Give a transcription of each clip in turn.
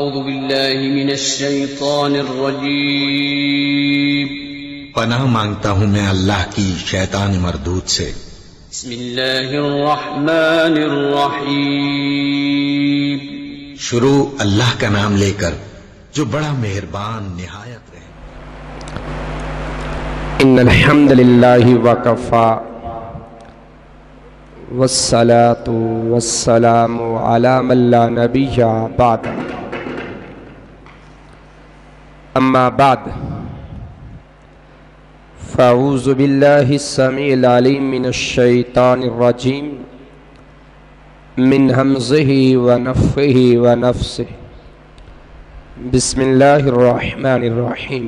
اعوذ باللہ من الشیطان الرجیم پناہ مانگتا ہوں میں اللہ کی شیطان مردود سے۔ بسم اللہ الرحمن الرحیم شروع اللہ کا نام لے کر جو بڑا مہربان نہایت ہے۔ ان الحمد للہ وکفا والصلاة والسلام علی من لا نبی بعد اما بعد فاعوذ باللہ السمیع العلیم من الشیطان الرجیم من ہمزہ ونفخہ ونفثہ بسم اللہ الرحمن الرحیم۔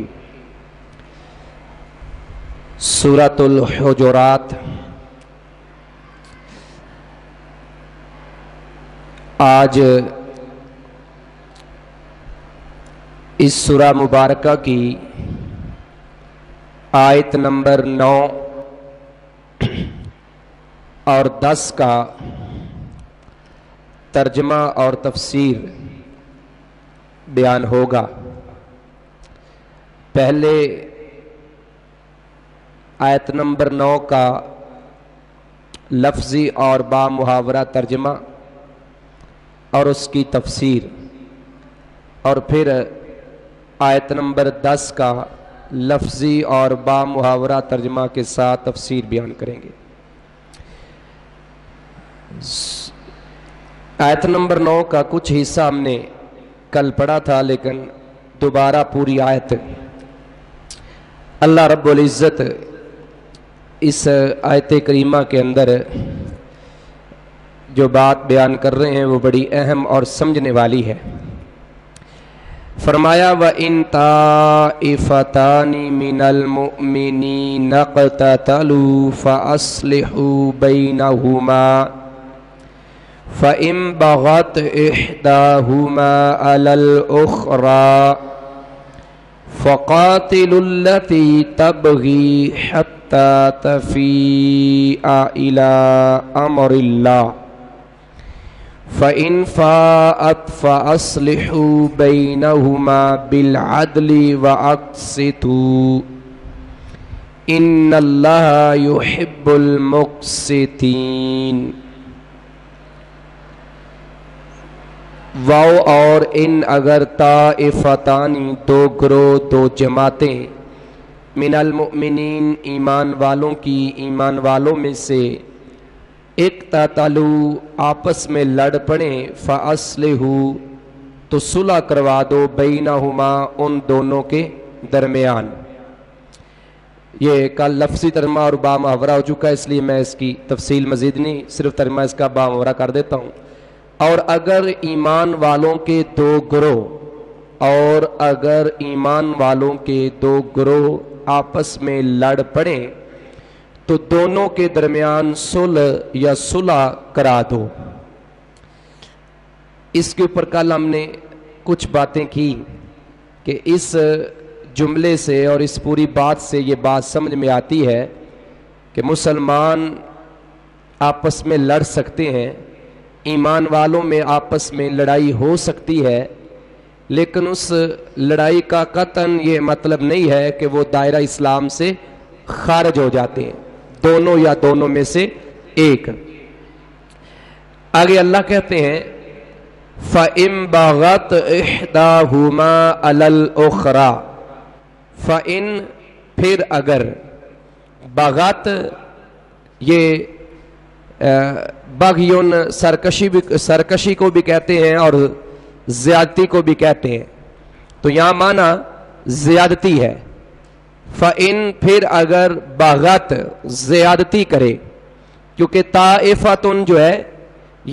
سورۃ الحجرات آج اس سورہ مبارکہ کی آیت نمبر 9 اور 10 کا ترجمہ اور تفسیر بیان ہوگا۔ پہلے آیت نمبر 9 کا لفظی اور با محاورہ ترجمہ اور اس کی تفسیر، اور پھر آیت نمبر 10 کا لفظی اور با محاورہ ترجمہ کے ساتھ تفسیر بیان کریں گے۔ آیت نمبر 9 کا کچھ حصہ ہم نے کل پڑھا تھا، لیکن دوبارہ پوری آیت اللہ رب العزت اس آیت کریمہ کے اندر جو بات بیان کر رہے ہیں وہ بڑی اہم اور سمجھنے والی ہے۔ فرمایا وَإِن طَائِفَتَانِ مِنَ الْمُؤْمِنِينَ اقْتَتَلُوا فَأَصْلِحُوا بَيْنَهُمَا فَإِن بَغَتْ إِحْدَاهُمَا عَلَى الْأُخْرَى فَقَاتِلُوا الَّتِي تَبْغِي حَتَّى تَفِيءَ إِلَى أَمْرِ اللَّهِ فَإِن فَاءَتْ فَأَصْلِحُوا بَيْنَهُمَا بِالْعَدْلِ وَأَقْسِطُوا إِنَّ اللَّهَ يُحِبُّ الْمُقْسِطِينَ۔ واو اور ان اگر طائفتانی دو گروہ، دو جماعتیں، من المؤمنین ایمان والوں کی، ایمان والوں میں سے، اقتتلوا آپس میں لڑ پڑیں، فاصلحوا تو صلح کروا دو، بینہما ان دونوں کے درمیان۔ یہ کل لفظی ترجمہ اور با محاورہ ہو چکا ہے، اس لیے میں اس کی تفصیل مزید نہیں، صرف ترجمہ اس کا با محاورہ کر دیتا ہوں۔ اور اگر ایمان والوں کے دو گروہ، اور اگر ایمان والوں کے دو گروہ آپس میں لڑ پڑیں تو دونوں کے درمیان صلح یا صلح کرا دو۔ اس کے اوپر کل ہم نے کچھ باتیں کی کہ اس جملے سے اور اس پوری بات سے یہ بات سمجھ میں آتی ہے کہ مسلمان آپس میں لڑ سکتے ہیں، ایمان والوں میں آپس میں لڑائی ہو سکتی ہے، لیکن اس لڑائی کا قطعاً یہ مطلب نہیں ہے کہ وہ دائرہ اسلام سے خارج ہو جاتے ہیں، دونوں یا دونوں میں سے ایک۔ آگے اللہ کہتے ہیں فَإِن بَغَتْ إِحْدَاهُمَا عَلَى الْأُخْرَى، فَإِن پھر اگر، بغت یہ بغیون سرکشی کو بھی کہتے ہیں اور زیادتی کو بھی کہتے ہیں، تو یہاں معنی زیادتی ہے۔ فَإِن پھر اگر بغت زیادتی کرے، کیونکہ طائفتن جو ہے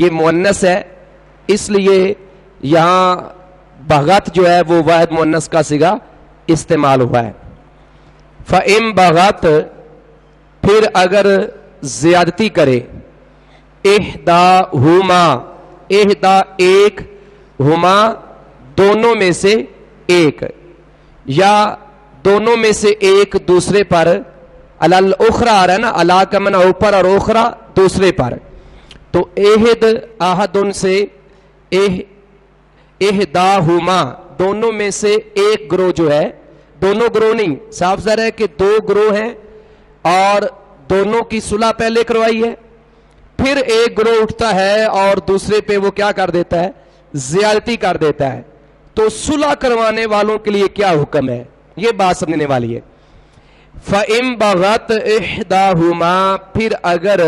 یہ مؤنث ہے، اس لیے یہاں بغت جو ہے وہ واحد مؤنث کا صیغہ استعمال ہوا ہے۔ فَإِن بغت پھر اگر زیادتی کرے، احداہما احدا ایک، ہما دونوں میں سے ایک، یا دونوں میں سے ایک دوسرے پر، الاخرى آ رہا ہے نا، الا کا معنی اوپر اور اخرى دوسرے پر، تو احد احد ان سے احداہما دونوں میں سے ایک گروہ جو ہے, دونوں گروہ نہیں, صاف ظاہر ہے کہ دو گروہ ہیں اور دونوں کی صلح پہلے کروائی ہے, پھر ایک گروہ اٹھتا ہے اور دوسرے پہ وہ کیا کر دیتا ہے, زیادتی کر دیتا ہے, تو صلح کروانے والوں کے لیے کیا حکم ہے, یہ بات سمجھنے والی ہے. فَإِن بَغَتْ إِحْدَاهُمَا پھر اگر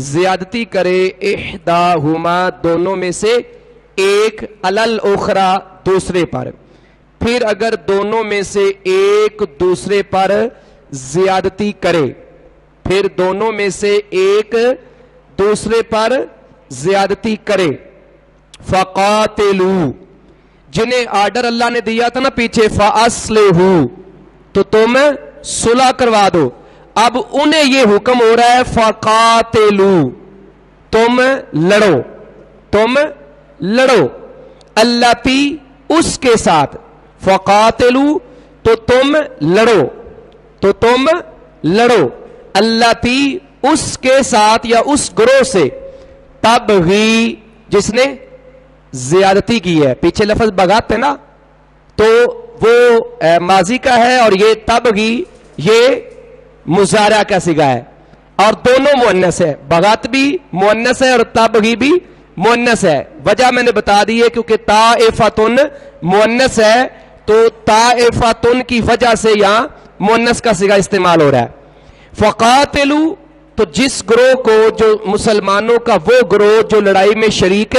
زیادتی کرے احداہما دونوں میں سے ایک علی الاخری دوسرے پر, پھر اگر دونوں میں سے ایک دوسرے پر زیادتی کرے, پھر دونوں میں سے ایک دوسرے پر زیادتی کرے, فَقَاتِلُوا جنہیں آرڈر اللہ نے دیا تھا نا پیچھے فَأَصْلِحُوا تو تم صلح کروا دو, اب انہیں یہ حکم ہو رہا ہے فَقَاتِلُوا تم لڑو, تم لڑو, اللاتی اس کے ساتھ, فَقَاتِلُوا تو تم لڑو, تو تم لڑو, اللاتی اس کے ساتھ یا اس گروہ سے, تبغی جس نے زیادتی کی ہے, پیچھے لفظ بغات ہے نا تو وہ ماضی کا ہے اور یہ تبغی یہ مضارع کا صیغہ ہے اور دونوں مؤنث ہے, بغات بھی مؤنث ہے اور تبغی بھی مؤنث ہے. وجہ میں نے بتا دی ہے کیونکہ طائفتن مؤنث ہے تو طائفتن کی وجہ سے یہاں مؤنث کا صیغہ استعمال ہو رہا ہے. فقاتلوا تو جس گروہ کو, جو مسلمانوں کا وہ گروہ جو لڑائی میں شریک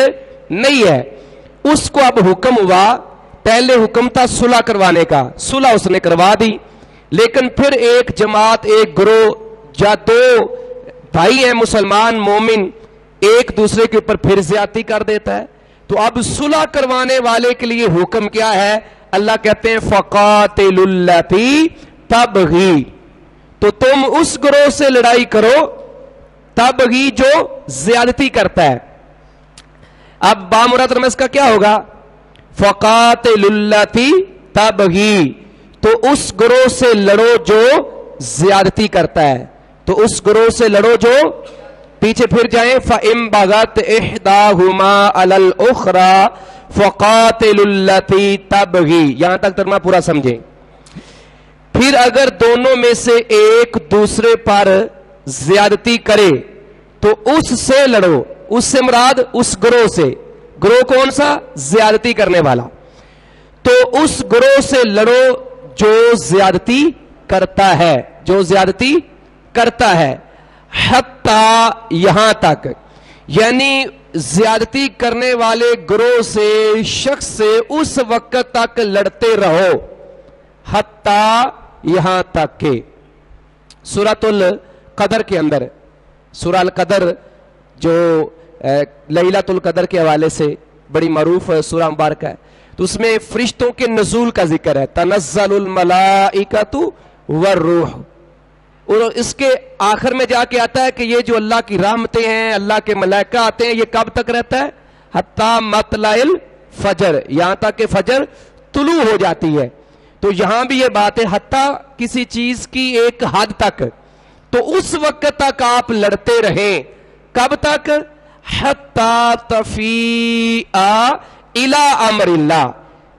نہیں ہے, اس کو اب حکم ہوا, پہلے حکم تھا صلح کروانے کا, صلح اس نے کروا دی, لیکن پھر ایک جماعت ایک گروہ یا دو بھائی ہیں مسلمان مومن ایک دوسرے کے اوپر پھر زیادتی کر دیتا ہے, تو اب صلح کروانے والے کے لیے حکم کیا ہے, اللہ کہتے ہیں فَقَاتِلُوا الَّتِي تَبْغِي تو تم اس گروہ سے لڑائی کرو تبغی جو زیادتی کرتا ہے. اب بامراد رمز کا کیا ہوگا, فَقَاتِلُوا الَّتِي تَبْغِي تو اس گروہ سے لڑو جو زیادتی کرتا ہے, تو اس گروہ سے لڑو جو, پیچھے پھر جائیں فَإِن بَغَتْ إِحْدَاهُمَا عَلَى الْأُخْرَى فَقَاتِلُوا الَّتِي تَبْغِي یہاں تک ترجمہ پورا سمجھیں. پھر اگر دونوں میں سے ایک دوسرے پر زیادتی کرے تو اس سے لڑو, اس سے مراد اس گروہ سے, گروہ کون سا, زیادتی کرنے والا, تو اس گروہ سے لڑو جو زیادتی کرتا ہے, جو زیادتی کرتا ہے, حتیٰ یہاں تک, یعنی زیادتی کرنے والے گروہ سے شخص سے اس وقت تک لڑتے رہو, حتیٰ یہاں تک کہ سورۃ القدر کے اندر, سورہ القدر جو لیلۃ القدر کے حوالے سے بڑی معروف سورہ مبارکہ ہے, تو اس میں فرشتوں کے نزول کا ذکر ہے, تنزل الملائکۃ والروح, اور اس کے آخر میں جا کے آتا ہے کہ یہ جو اللہ کی رحمتیں ہیں, اللہ کے ملائکہ آتے ہیں, یہ کب تک رہتا ہے, حتیٰ مطلع الفجر, یہاں تک کہ فجر طلوع ہو جاتی ہے. تو یہاں بھی یہ بات ہے حتیٰ کسی چیز کی ایک حد تک, تو اس وقت تک آپ لڑتے رہیں, کب تک, حتیٰ تفیء الی امر اللہ,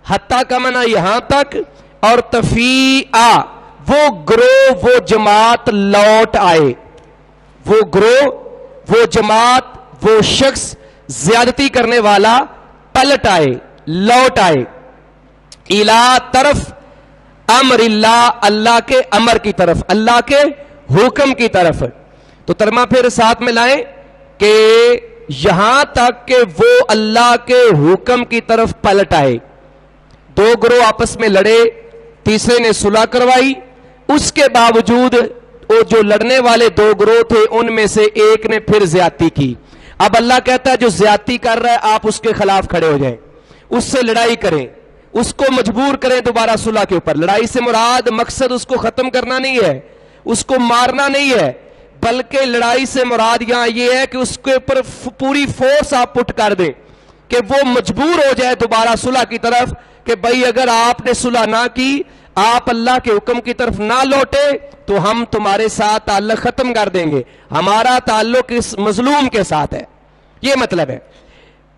حتیٰ کا معنی یہاں تک, اور تفیء وہ گروہ وہ جماعت لوٹ آئے, وہ گروہ وہ جماعت وہ شخص زیادتی کرنے والا پلٹ آئے, لوٹ آئے, الی طرف امر اللہ, اللہ کے امر کی طرف, اللہ کے حکم کی طرف. تو ترجمہ پھر ساتھ میں لائیں کہ یہاں تک کہ وہ اللہ کے حکم کی طرف پلٹ آئے. دو گروہ آپس میں لڑے, تیسرے نے صلح کروائی, اس کے باوجود وہ جو لڑنے والے دو گروہ تھے ان میں سے ایک نے پھر زیادتی کی. اب اللہ کہتا ہے جو زیادتی کر رہا ہے آپ اس کے خلاف کھڑے ہو جائیں, اس سے لڑائی کریں, اس کو مجبور کریں دوبارہ صلح کے اوپر. لڑائی سے مراد مقصد اس کو ختم کرنا نہیں ہے, اس کو مارنا نہیں ہے, بلکہ لڑائی سے مراد یہاں یہ ہے کہ اس کے اوپر پوری فورس آپ پٹ کر دیں کہ وہ مجبور ہو جائے دوبارہ صلح کی طرف, کہ بھائی اگر آپ نے صلح نہ کی, آپ اللہ کے حکم کی طرف نہ لوٹے تو ہم تمہارے ساتھ تعلق ختم کر دیں گے, ہمارا تعلق اس مظلوم کے ساتھ ہے, یہ مطلب ہے.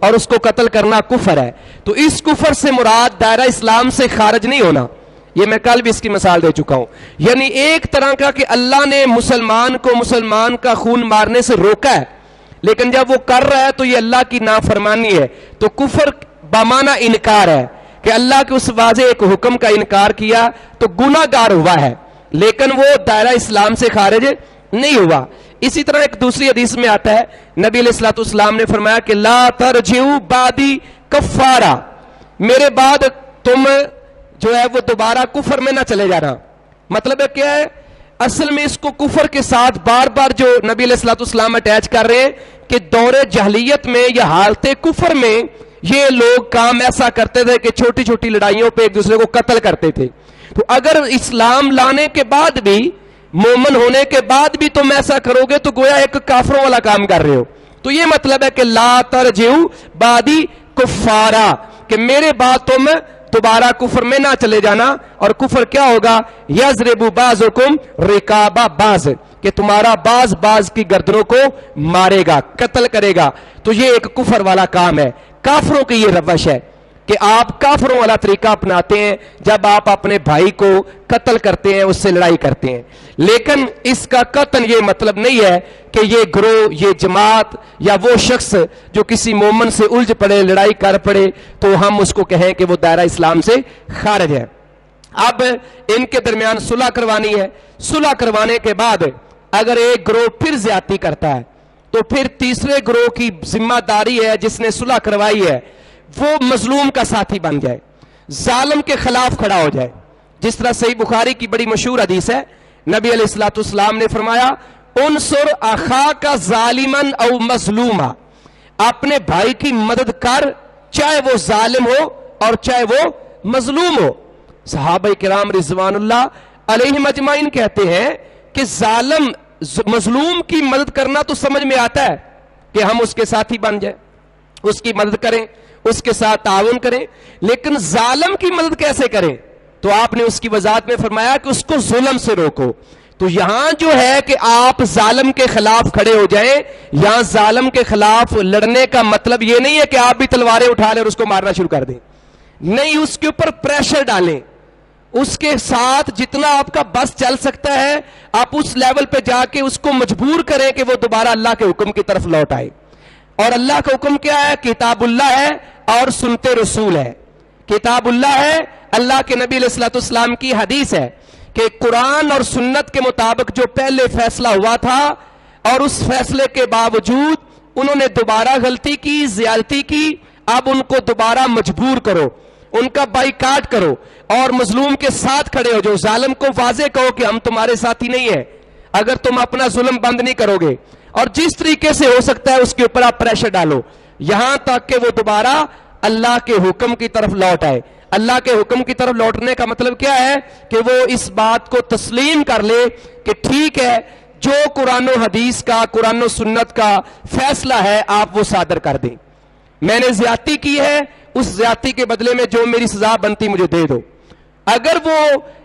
اور اس کو قتل کرنا کفر ہے. تو اس کفر سے مراد دائرہ اسلام سے خارج نہیں ہونا. یہ میں کل بھی اس کی مثال دے چکا ہوں. یعنی ایک طرح کا کہ اللہ نے مسلمان کو مسلمان کا خون مارنے سے روکا ہے، لیکن جب وہ کر رہا ہے تو یہ اللہ کی نافرمانی ہے. تو کفر بمعنی انکار ہے کہ اللہ کے اس واضح ایک حکم کا انکار کیا تو گناہ گار ہوا ہے، لیکن وہ دائرہ اسلام سے خارج نہیں ہوا. اسی طرح ایک دوسری حدیث میں آتا ہے، نبی علیہ الصلوۃ والسلام نے فرمایا کہ لا ترجعوا بعدی کفارا، میرے بعد تم جو ہے وہ دوبارہ کفر میں نہ چلے جانا. مطلب ہے کیا ہے؟ اصل میں اس کو کفر کے ساتھ بار بار جو نبی علیہ الصلوۃ والسلام اٹیچ کر رہے ہیں کہ دور جاہلیت میں یا حالت کفر میں یہ لوگ کام ایسا کرتے تھے کہ چھوٹی چھوٹی لڑائیوں پہ ایک دوسرے کو قتل کرتے تھے. تو اگر اسلام لانے کے بعد بھی، مومن ہونے کے بعد بھی تم ایسا کرو گے تو گویا ایک کافروں والا کام کر رہے ہو. تو یہ مطلب ہے کہ لا ترجعوا بعدی کفارا، کہ میرے بعد تم دوبارہ کفر میں نہ چلے جانا. اور کفر کیا ہوگا؟ یضرب بعضکم رقاب بعض، کہ تمہارا بعض کی گردنوں کو مارے گا، قتل کرے گا. تو یہ ایک کفر والا کام ہے. کافروں کی یہ روش ہے کہ آپ کافروں والا طریقہ اپناتے ہیں جب آپ اپنے بھائی کو قتل کرتے ہیں، اس سے لڑائی کرتے ہیں. لیکن اس کا قطعاً یہ مطلب نہیں ہے کہ یہ گروہ، یہ جماعت یا وہ شخص جو کسی مومن سے الجھ پڑے، لڑائی کر پڑے، تو ہم اس کو کہیں کہ وہ دائرہ اسلام سے خارج ہے. اب ان کے درمیان صلح کروانی ہے. صلح کروانے کے بعد اگر ایک گروہ پھر زیادتی کرتا ہے تو پھر تیسرے گروہ کی ذمہ داری ہے جس نے صلح کروائی ہے وہ مظلوم کا ساتھی بن جائے، ظالم کے خلاف کھڑا ہو جائے. جس طرح صحیح بخاری کی بڑی مشہور حدیث ہے، نبی علیہ الصلوۃ والسلام نے فرمایا انصر اخاک ظالما او مظلوما، اپنے بھائی کی مدد کر چاہے وہ ظالم ہو اور چاہے وہ مظلوم ہو. صحابہ کرام رضوان اللہ علیہم اجمعین کہتے ہیں کہ ظالم مظلوم کی مدد کرنا تو سمجھ میں آتا ہے کہ ہم اس کے ساتھی بن جائیں، اس کی مدد کریں، اس کے ساتھ تعاون کریں، لیکن ظالم کی مدد کیسے کریں؟ تو آپ نے اس کی وضاحت میں فرمایا کہ اس کو ظلم سے روکو. تو یہاں جو ہے کہ آپ ظالم کے خلاف کھڑے ہو جائیں، یہاں ظالم کے خلاف لڑنے کا مطلب یہ نہیں ہے کہ آپ بھی تلواریں اٹھا لیں اور اس کو مارنا شروع کر دیں. نہیں، اس کے اوپر پریشر ڈالیں، اس کے ساتھ جتنا آپ کا بس چل سکتا ہے آپ اس لیول پہ جا کے اس کو مجبور کریں کہ وہ دوبارہ اللہ کے حکم کی طرف لوٹ آئے. اور اللہ کا حکم کیا ہے؟ کتاب اللہ ہے اور سنتے رسول ہے. کتاب اللہ ہے، اللہ کے نبی علیہ الصلوۃ والسلام کی حدیث ہے کہ قرآن اور سنت کے مطابق جو پہلے فیصلہ ہوا تھا اور اس فیصلے کے باوجود انہوں نے دوبارہ غلطی کی، زیادتی کی، اب ان کو دوبارہ مجبور کرو، ان کا بائیکاٹ کرو اور مظلوم کے ساتھ کھڑے ہو. جو ظالم کو واضح کہو کہ ہم تمہارے ساتھی نہیں ہیں اگر تم اپنا ظلم بند نہیں کرو گے، اور جس طریقے سے ہو سکتا ہے اس کے اوپر آپ پریشر ڈالو یہاں تک کہ وہ دوبارہ اللہ کے حکم کی طرف لوٹ آئے. اللہ کے حکم کی طرف لوٹنے کا مطلب کیا ہے؟ کہ وہ اس بات کو تسلیم کر لے کہ ٹھیک ہے، جو قرآن و حدیث کا، قرآن و سنت کا فیصلہ ہے آپ وہ صادر کر دیں. میں نے زیادتی کی ہے، اس زیادتی کے بدلے میں جو میری سزا بنتی مجھے دے دو. اگر وہ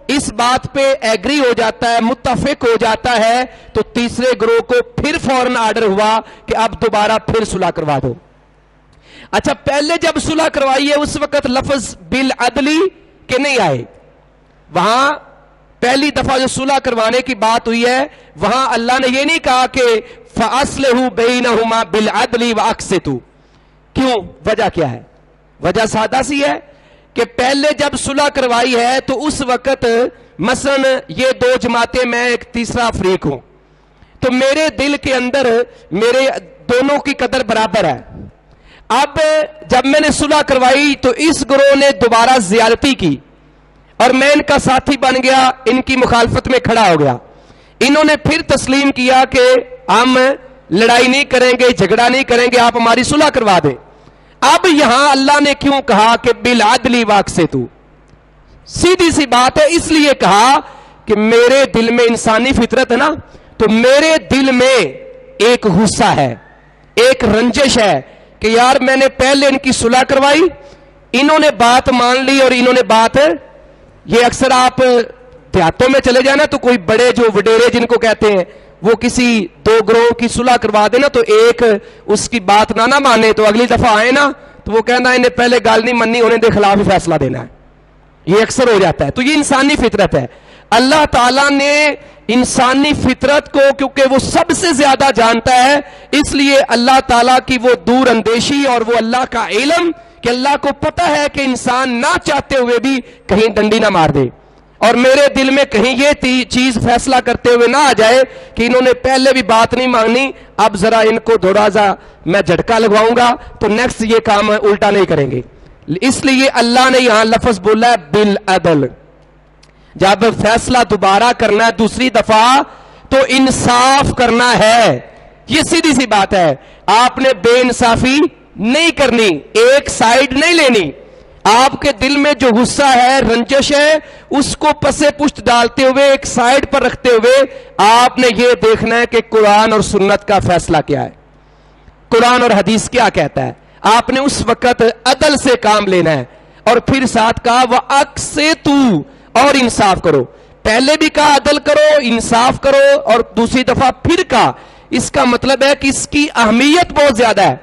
اس بات پہ ایگری ہو جاتا ہے، متفق ہو جاتا ہے، تو تیسرے گروہ کو پھر فوراً آرڈر ہوا کہ اب دوبارہ پھر صلح کروا دو. اچھا، پہلے جب صلح کروائی ہے اس وقت لفظ بالعدلی کے نہیں آئے. وہاں پہلی دفعہ جو صلح کروانے کی بات ہوئی ہے وہاں اللہ نے یہ نہیں کہا کہ فَأَصْلِحُوا بَيْنَهُمَا بِالْعَدْلِ وَأَقْسِطُوا. کیوں؟ وجہ کیا ہے؟ وجہ سادہ سی ہے کہ پہلے جب صلح کروائی ہے تو اس وقت مثلا یہ دو جماعتیں، میں ایک تیسرا فریق ہوں، تو میرے دل کے اندر میرے دونوں کی قدر برابر ہے. اب جب میں نے صلح کروائی تو اس گروہ نے دوبارہ زیادتی کی اور میں ان کا ساتھی بن گیا، ان کی مخالفت میں کھڑا ہو گیا. انہوں نے پھر تسلیم کیا کہ ہم لڑائی نہیں کریں گے، جھگڑا نہیں کریں گے، آپ ہماری صلح کروا دیں. اب یہاں اللہ نے کیوں کہا کہ بالعدلی واقسطوا؟ سیدھی سی بات ہے، اس لیے کہا کہ میرے دل میں انسانی فطرت ہے نا، تو میرے دل میں ایک غصہ ہے، ایک رنجش ہے کہ یار میں نے پہلے ان کی صلح کروائی، انہوں نے بات مان لی اور انہوں نے بات، یہ اکثر آپ دیہاتوں میں چلے جانا تو کوئی بڑے جو وڈیرے جن کو کہتے ہیں وہ کسی دو گروہ کی صلح کروا دے نا تو ایک اس کی بات نہ مانے تو اگلی دفعہ آئے نا تو وہ کہنا انہیں پہلے گل نہیں مننی انہیں دے خلاف ہی فیصلہ دینا ہے. یہ اکثر ہو جاتا ہے. تو یہ انسانی فطرت ہے. اللہ تعالیٰ نے انسانی فطرت کو کیونکہ وہ سب سے زیادہ جانتا ہے اس لیے اللہ تعالیٰ کی وہ دور اندیشی اور وہ اللہ کا علم کہ اللہ کو پتہ ہے کہ انسان نہ چاہتے ہوئے بھی کہیں ڈنڈی نہ مار دے اور میرے دل میں کہیں یہ چیز فیصلہ کرتے ہوئے نہ آ جائے کہ انہوں نے پہلے بھی بات نہیں ماننی اب ذرا ان کو تھوڑا سا میں جھٹکا لگواؤں گا تو نیکسٹ یہ کام الٹا نہیں کریں گے. اس لیے اللہ نے یہاں لفظ بولا ہے بالعدل. جب فیصلہ دوبارہ کرنا ہے دوسری دفعہ تو انصاف کرنا ہے. یہ سیدھی سی بات ہے. آپ نے بے انصافی نہیں کرنی, ایک سائیڈ نہیں لینی. آپ کے دل میں جو غصہ ہے رنجش ہے اس کو پسے پشت ڈالتے ہوئے ایک سائیڈ پر رکھتے ہوئے آپ نے یہ دیکھنا ہے کہ قرآن اور سنت کا فیصلہ کیا ہے, قرآن اور حدیث کیا کہتا ہے. آپ نے اس وقت عدل سے کام لینا ہے. اور پھر ساتھ کہا وَأَقْسِطُوا اور انصاف کرو. پہلے بھی کہا عدل کرو انصاف کرو اور دوسری دفعہ پھر کہا. اس کا مطلب ہے کہ اس کی اہمیت بہت زیادہ ہے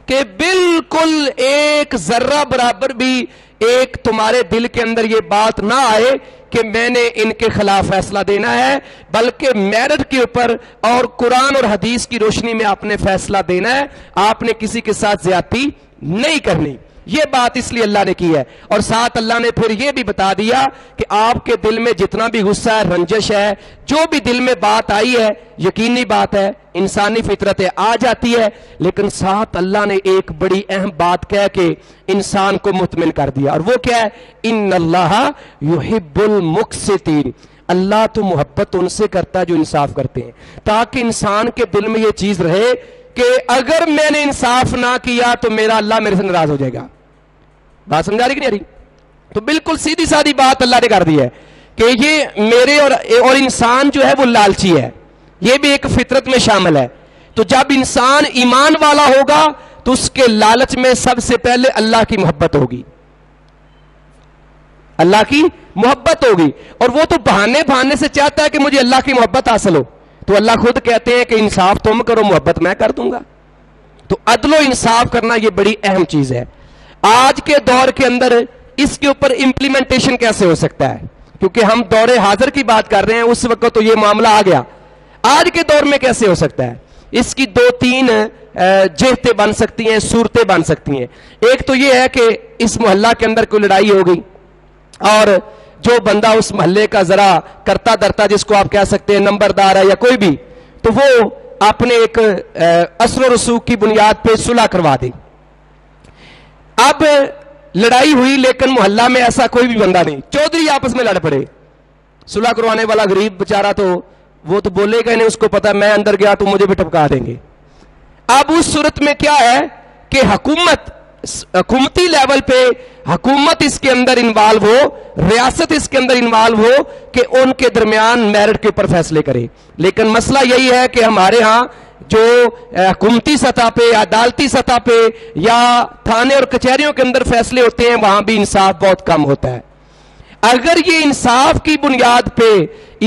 کہ بالکل ایک ذرہ برابر بھی ایک تمہارے دل کے اندر یہ بات نہ آئے کہ میں نے ان کے خلاف فیصلہ دینا ہے, بلکہ میرٹ کے اوپر اور قرآن اور حدیث کی روشنی میں آپ نے فیصلہ دینا ہے. آپ نے کسی کے ساتھ زیادتی نہیں کرنی. یہ بات اس لیے اللہ نے کی ہے. اور ساتھ اللہ نے پھر یہ بھی بتا دیا کہ آپ کے دل میں جتنا بھی غصہ ہے رنجش ہے جو بھی دل میں بات آئی ہے یقینی بات ہے انسانی فطرت آ جاتی ہے, لیکن ساتھ اللہ نے ایک بڑی اہم بات کہہ کے انسان کو مطمئن کر دیا اور وہ کیا ہے ان اللہ یحب المقسطین. اللہ تو محبت ان سے کرتا ہے جو انصاف کرتے ہیں, تاکہ انسان کے دل میں یہ چیز رہے کہ اگر میں نے انصاف نہ کیا تو میرا اللہ میرے سے ناراض ہو جائے گا. بات سمجھا رہی کہ نہیں آ رہی؟ تو بالکل سیدھی سادی بات اللہ نے کر دی ہے کہ یہ میرے اور انسان جو ہے وہ لالچی ہے, یہ بھی ایک فطرت میں شامل ہے. تو جب انسان ایمان والا ہوگا تو اس کے لالچ میں سب سے پہلے اللہ کی محبت ہوگی, اللہ کی محبت ہوگی. اور وہ تو بہانے سے چاہتا ہے کہ مجھے اللہ کی محبت حاصل ہو, تو اللہ خود کہتے ہیں کہ انصاف تم کرو محبت میں کر دوں گا. تو عدل و انصاف کرنا یہ بڑی اہم چیز ہے. آج کے دور کے اندر اس کے اوپر امپلیمنٹیشن کیسے ہو سکتا ہے, کیونکہ ہم دور حاضر کی بات کر رہے ہیں, اس وقت تو یہ معاملہ آ گیا. آج کے دور میں کیسے ہو سکتا ہے؟ اس کی دو تین جہتیں بن سکتی ہیں, صورتیں بن سکتی ہیں. ایک تو یہ ہے کہ اس محلہ کے اندر کوئی لڑائی ہو گئی اور جو بندہ اس محلے کا ذرا کرتا درتا جس کو آپ کہہ سکتے ہیں نمبردار ہے یا کوئی بھی, تو وہ اپنے ایک اثر و رسوخ کی بنیاد پہ صلح کروا دے. اب لڑائی ہوئی لیکن محلہ میں ایسا کوئی بھی بندہ نہیں, چودھری آپس میں لڑ پڑے. صلح کروانے والا غریب بیچارہ تو وہ تو بولے گا نہیں, اس کو پتا میں اندر گیا تو مجھے بھی ٹپکا دیں گے. اب اس صورت میں کیا ہے کہ حکومتی لیول پہ حکومت اس کے اندر انوالو ہو, ریاست اس کے اندر انوالو ہو کہ ان کے درمیان میرٹ کے اوپر فیصلے کرے. لیکن مسئلہ یہی ہے کہ ہمارے ہاں جو حکومتی سطح پہ عدالتی سطح پہ یا تھانے اور کچہریوں کے اندر فیصلے ہوتے ہیں وہاں بھی انصاف بہت کم ہوتا ہے. اگر یہ انصاف کی بنیاد پہ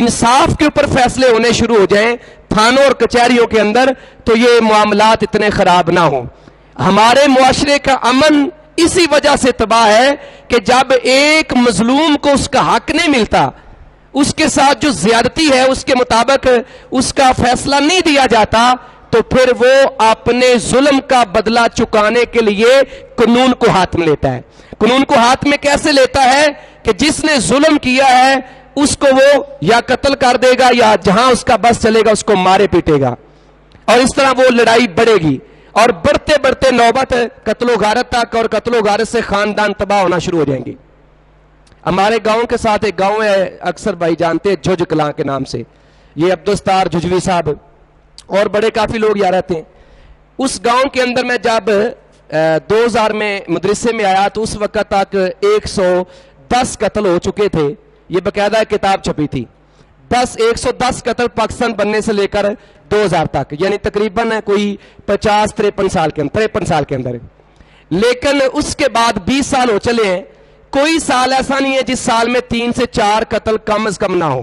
انصاف کے اوپر فیصلے ہونے شروع ہو جائیں تھانوں اور کچہریوں کے اندر تو یہ معاملات اتنے خراب نہ ہوں. ہمارے معاشرے کا امن اسی وجہ سے تباہ ہے کہ جب ایک مظلوم کو اس کا حق نہیں ملتا, اس کے ساتھ جو زیادتی ہے اس کے مطابق اس کا فیصلہ نہیں دیا جاتا, تو پھر وہ اپنے ظلم کا بدلہ چکانے کے لیے قانون کو ہاتھ میں لیتا ہے. قانون کو ہاتھ میں کیسے لیتا ہے کہ جس نے ظلم کیا ہے اس کو وہ یا قتل کر دے گا یا جہاں اس کا بس چلے گا اس کو مارے پیٹے گا, اور اس طرح وہ لڑائی بڑھے گی اور بڑھتے بڑھتے نوبت قتل و غارت تک, اور قتل و غارت سے خاندان تباہ ہونا شروع ہو جائیں گے. ہمارے گاؤں کے ساتھ ایک گاؤں ہے اکثر بھائی جانتے ہیں جھج کلاں کے نام سے, یہ عبدالستار جھجوی صاحب اور بڑے کافی لوگ یہاں رہتے ہیں. اس گاؤں کے اندر میں جب 2000 میں مدرسے میں آیا تو اس وقت تک 110 قتل ہو چکے تھے. یہ باقاعدہ کتاب چھپی تھی, 110 قتل پاکستان بننے سے لے کر 2000 تک, یعنی تقریباً کوئی 50-53 سال کے اندر. لیکن اس کے بعد 20 سال ہو چلے ہیں, کوئی سال ایسا نہیں ہے جس سال میں 3 سے 4 قتل کم از کم نہ ہو.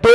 2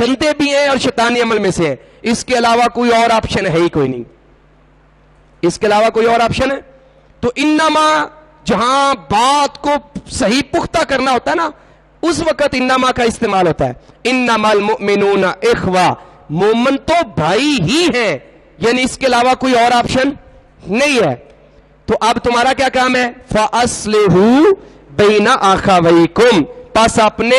گندے بھی ہیں اور شیطانی عمل میں سے ہیں. اس کے علاوہ کوئی اور آپشن ہے ہی کوئی نہیں. اس کے علاوہ کوئی اور آپشن ہے؟ تو انما جہاں بات کو صحیح پختہ کرنا ہوتا ہے نا, اس وقت انما کا استعمال ہوتا ہے. انما المؤمنون اخوہ, مومن تو بھائی ہی ہیں, یعنی اس کے علاوہ کوئی اور آپشن نہیں ہے. تو اب تمہارا کیا کام ہے؟ فَأَصْلِحُوا بَيْنَ أَخَوَيْكُمْ, پس اپنے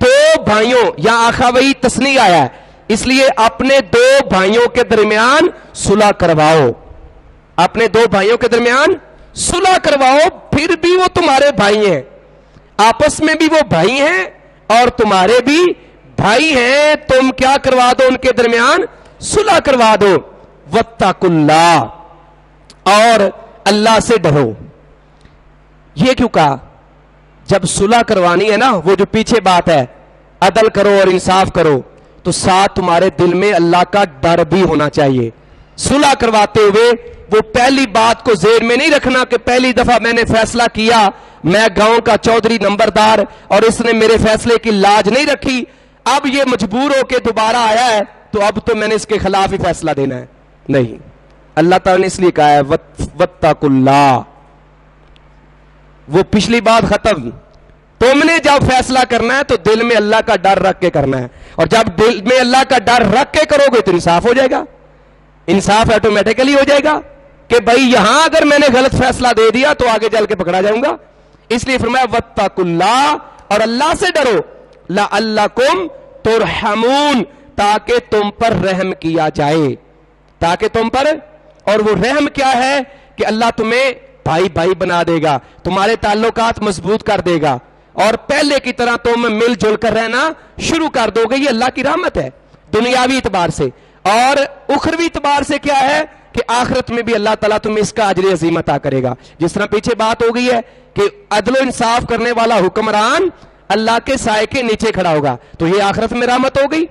دو بھائیوں, یا اخوی تسنیہ آیا ہے اس لیے اپنے دو بھائیوں کے درمیان صلح کرواؤ. اپنے دو بھائیوں کے درمیان صلح کرواؤ, پھر بھی وہ تمہارے بھائی ہیں, آپس میں بھی وہ بھائی ہیں اور تمہارے بھی بھائی ہیں, تم کیا کروا دو, ان کے درمیان صلح کروا دو. واتقوا اللہ, اور اللہ سے ڈرو. یہ کیوں کہا؟ جب صلح کروانی ہے نا, وہ جو پیچھے بات ہے عدل کرو اور انصاف کرو, تو ساتھ تمہارے دل میں اللہ کا ڈر بھی ہونا چاہیے. صلح کرواتے ہوئے وہ پہلی بات کو ذہن میں نہیں رکھنا کہ پہلی دفعہ میں نے فیصلہ کیا, میں گاؤں کا چودھری نمبردار اور اس نے میرے فیصلے کی لاج نہیں رکھی, اب یہ مجبور ہو کے دوبارہ آیا ہے تو اب تو میں نے اس کے خلاف ہی فیصلہ دینا ہے. نہیں, اللہ تعالیٰ نے اس لیے کہا ہے واتقوا اللہ. وہ پچھلی بات ختم. تم نے جب فیصلہ کرنا ہے تو دل میں اللہ کا ڈر رکھ کے کرنا ہے, اور جب دل میں اللہ کا ڈر رکھ کے کرو گے تو انصاف ہو جائے گا. انصاف آٹومیٹیکلی ہو جائے گا کہ بھائی یہاں اگر میں نے غلط فیصلہ دے دیا تو آگے چل کے پکڑا جاؤں گا. اس لیے فرمایا واتقوا اللہ, اور اللہ سے ڈرو, لعلکم ترحمون, تاکہ تم پر رحم کیا جائے, تاکہ تم پر. اور وہ رحم کیا ہے کہ اللہ تمہیں بھائی بھائی بنا دے گا, تمہارے تعلقات مضبوط کر دے گا, اور پہلے کی طرح تم مل جل کر رہنا شروع کر دو گے. یہ اللہ کی رحمت ہے دنیاوی اعتبار سے, اور اخروی اعتبار سے کیا ہے کہ آخرت میں بھی اللہ تعالیٰ تمہیں اس کا اجر عظیم عطا کرے گا. جس طرح پیچھے بات ہو گئی ہے کہ عدل و انصاف کرنے والا حکمران اللہ کے سائے کے نیچے کھڑا ہوگا, تو یہ آخرت میں رحمت ہو گئی.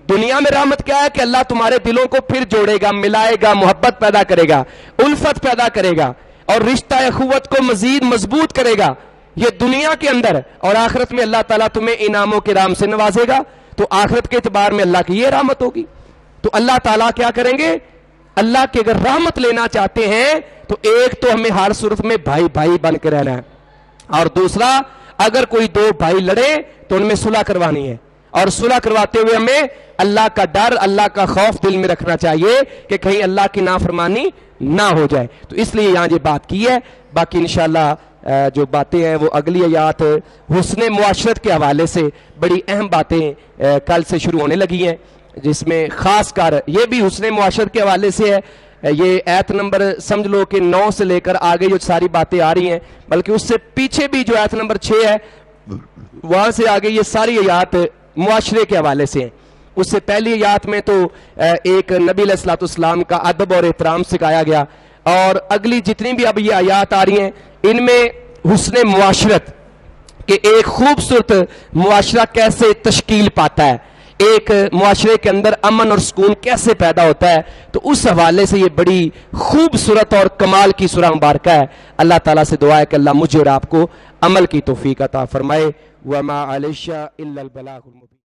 دنیا میں رحمت کیا ہے کہ اللہ تمہارے دلوں کو پھر جوڑے گا, ملائے گا, محبت پیدا کرے گا, الفت پیدا کرے گا, اور رشتہ اخوت کو مزید مضبوط کرے گا. یہ دنیا کے اندر, اور آخرت میں اللہ تعالیٰ تمہیں انعام و کرام سے نوازے گا. تو آخرت کے اعتبار میں اللہ کی یہ رحمت ہوگی. تو اللہ تعالیٰ کیا کریں گے؟ اللہ کی اگر رحمت لینا چاہتے ہیں تو ایک تو ہمیں ہر صورت میں بھائی بھائی بن کے رہنا ہے, اور دوسرا اگر کوئی دو بھائی لڑے تو ان میں صلح کروانی ہے, اور صلح کرواتے ہوئے ہمیں اللہ کا ڈر, اللہ کا خوف دل میں رکھنا چاہیے کہ کہیں اللہ کی نافرمانی نہ ہو جائے. تو اس لیے یہاں یہ بات کی ہے. باقی انشاءاللہ جو باتیں ہیں وہ اگلی آیات حسن معاشرت کے حوالے سے بڑی اہم باتیں کل سے شروع ہونے لگی ہیں, جس میں خاص کر یہ بھی حسن معاشرت کے حوالے سے ہے. یہ ایت نمبر سمجھ لو کہ 9 سے لے کر آگے جو ساری باتیں آ رہی ہیں, بلکہ اس سے پیچھے بھی جو ایت نمبر 6 ہے وہاں سے آگے یہ ساری آیات معاشرے کے حوالے سے ہیں. اس سے پہلی آیات میں تو ایک نبی علیہ الصلوۃ والسلام کا ادب اور احترام سکھایا گیا, اور اگلی جتنی بھی اب یہ آیات آ رہی ہیں ان میں حسن معاشرت کہ ایک خوبصورت معاشرہ کیسے تشکیل پاتا ہے, ایک معاشرے کے اندر امن اور سکون کیسے پیدا ہوتا ہے, تو اس حوالے سے یہ بڑی خوبصورت اور کمال کی سورہ مبارکہ ہے. اللہ تعالیٰ سے دعا ہے کہ اللہ مجھے اور آپ کو عمل کی توفیق عطا فرمائے. وما علیہ الا البلاغ المبین.